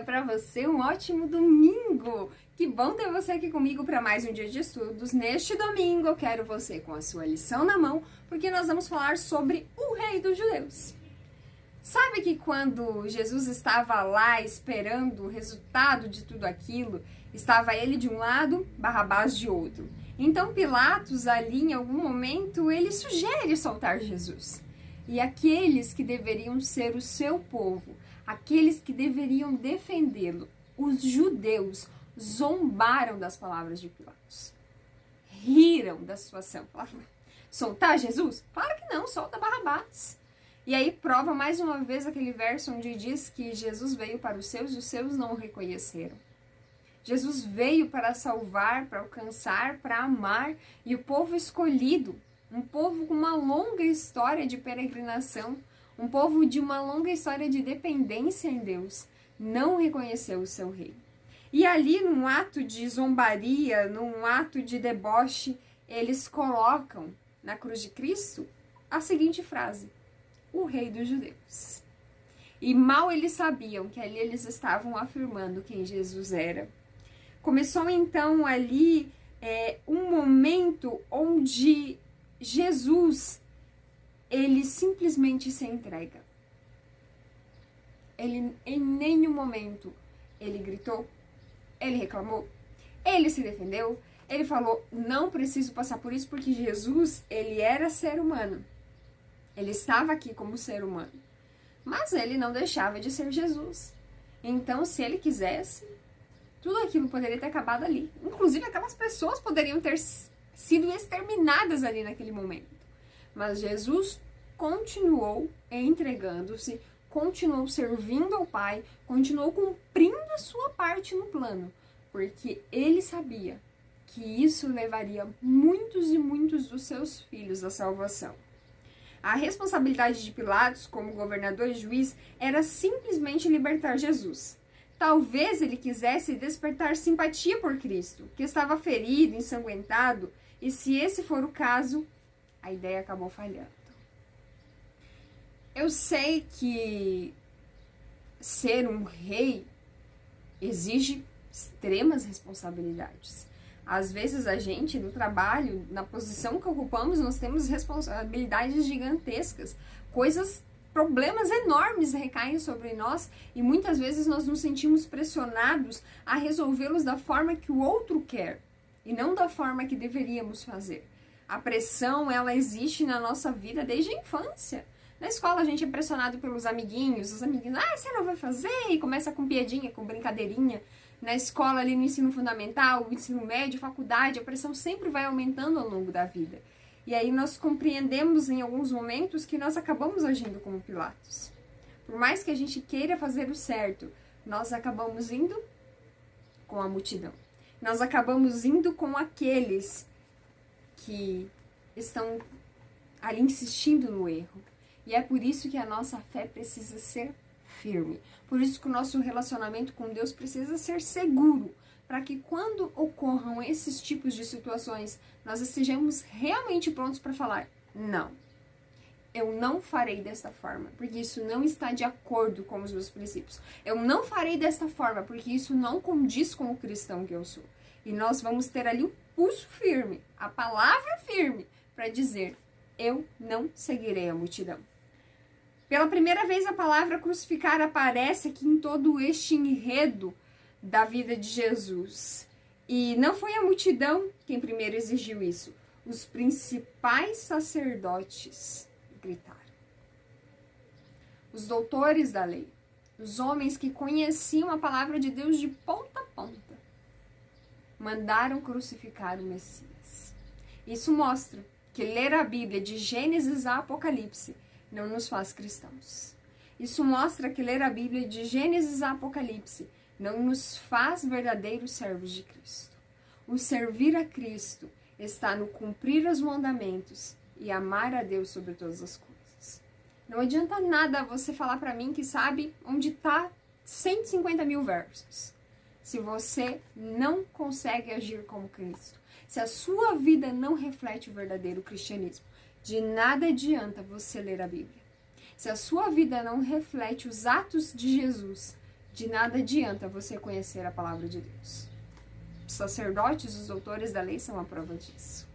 dia para você, um ótimo domingo! Que bom ter você aqui comigo para mais um dia de estudos. Neste domingo eu quero você com a sua lição na mão, porque nós vamos falar sobre o Rei dos Judeus. Sabe que quando Jesus estava lá esperando o resultado de tudo aquilo, estava ele de um lado, Barrabás de outro. Então Pilatos ali em algum momento ele sugere soltar Jesus. E aqueles que deveriam ser o seu povo, aqueles que deveriam defendê-lo, os judeus, zombaram das palavras de Pilatos. Riram da situação. Falaram, soltar Jesus? Claro que não, solta Barrabás. E aí prova mais uma vez aquele verso onde diz que Jesus veio para os seus não o reconheceram. Jesus veio para salvar, para alcançar, para amar, e o povo escolhido, um povo com uma longa história de peregrinação, um povo de uma longa história de dependência em Deus, não reconheceu o seu rei. E ali, num ato de zombaria, num ato de deboche, eles colocam na cruz de Cristo a seguinte frase: o Rei dos Judeus. E mal eles sabiam que ali eles estavam afirmando quem Jesus era. Começou então ali um momento onde Jesus, ele simplesmente se entrega. Ele em nenhum momento ele gritou, ele reclamou, ele se defendeu, ele falou, não preciso passar por isso, porque Jesus, ele era ser humano. Ele estava aqui como ser humano. Mas ele não deixava de ser Jesus. Então, se ele quisesse, tudo aquilo poderia ter acabado ali. Inclusive, aquelas pessoas poderiam ter sido exterminadas ali naquele momento. Mas Jesus continuou entregando-se, continuou servindo ao Pai, continuou cumprindo a sua parte no plano, porque ele sabia que isso levaria muitos e muitos dos seus filhos à salvação. A responsabilidade de Pilatos, como governador e juiz, era simplesmente libertar Jesus. Talvez ele quisesse despertar simpatia por Cristo, que estava ferido, ensanguentado, e se esse for o caso, a ideia acabou falhando. Eu sei que ser um rei exige extremas responsabilidades. Às vezes a gente, no trabalho, na posição que ocupamos, nós temos responsabilidades gigantescas, problemas enormes recaem sobre nós e muitas vezes nós nos sentimos pressionados a resolvê-los da forma que o outro quer e não da forma que deveríamos fazer. A pressão, ela existe na nossa vida desde a infância. Na escola a gente é pressionado pelos amiguinhos, os amiguinhos, você não vai fazer, e começa com piadinha, com brincadeirinha. Na escola, ali no ensino fundamental, ensino médio, faculdade, a pressão sempre vai aumentando ao longo da vida. E aí nós compreendemos em alguns momentos que nós acabamos agindo como Pilatos. Por mais que a gente queira fazer o certo, nós acabamos indo com a multidão. Nós acabamos indo com aqueles que estão ali insistindo no erro. E é por isso que a nossa fé precisa ser firme. Por isso que o nosso relacionamento com Deus precisa ser seguro, para que quando ocorram esses tipos de situações, nós estejamos realmente prontos para falar, não, eu não farei desta forma, porque isso não está de acordo com os meus princípios. Eu não farei desta forma, porque isso não condiz com o cristão que eu sou. E nós vamos ter ali o pulso firme, a palavra firme, para dizer, eu não seguirei a multidão. Pela primeira vez a palavra crucificar aparece aqui em todo este enredo da vida de Jesus. E não foi a multidão quem primeiro exigiu isso. Os principais sacerdotes gritaram. Os doutores da lei, os homens que conheciam a palavra de Deus de ponta a ponta, mandaram crucificar o Messias. Isso mostra que ler a Bíblia de Gênesis a Apocalipse não nos faz cristãos. Isso mostra que ler a Bíblia de Gênesis a Apocalipse não nos faz verdadeiros servos de Cristo. O servir a Cristo está no cumprir os mandamentos e amar a Deus sobre todas as coisas. Não adianta nada você falar para mim que sabe onde está 150 mil versos, se você não consegue agir como Cristo, se a sua vida não reflete o verdadeiro cristianismo. De nada adianta você ler a Bíblia. Se a sua vida não reflete os atos de Jesus, De nada adianta você conhecer a palavra de Deus. Os sacerdotes, os doutores da lei são a prova disso.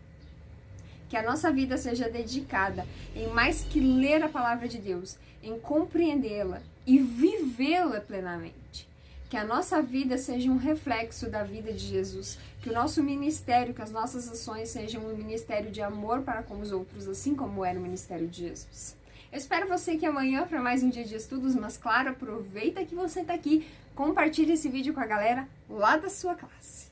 Que a nossa vida seja dedicada em mais que ler a palavra de Deus, em compreendê-la e vivê-la plenamente. Que a nossa vida seja um reflexo da vida de Jesus. Que o nosso ministério, que as nossas ações sejam um ministério de amor para com os outros, assim como era o ministério de Jesus. Eu espero você aqui amanhã para mais um dia de estudos, mas claro, aproveita que você está aqui, compartilhe esse vídeo com a galera lá da sua classe.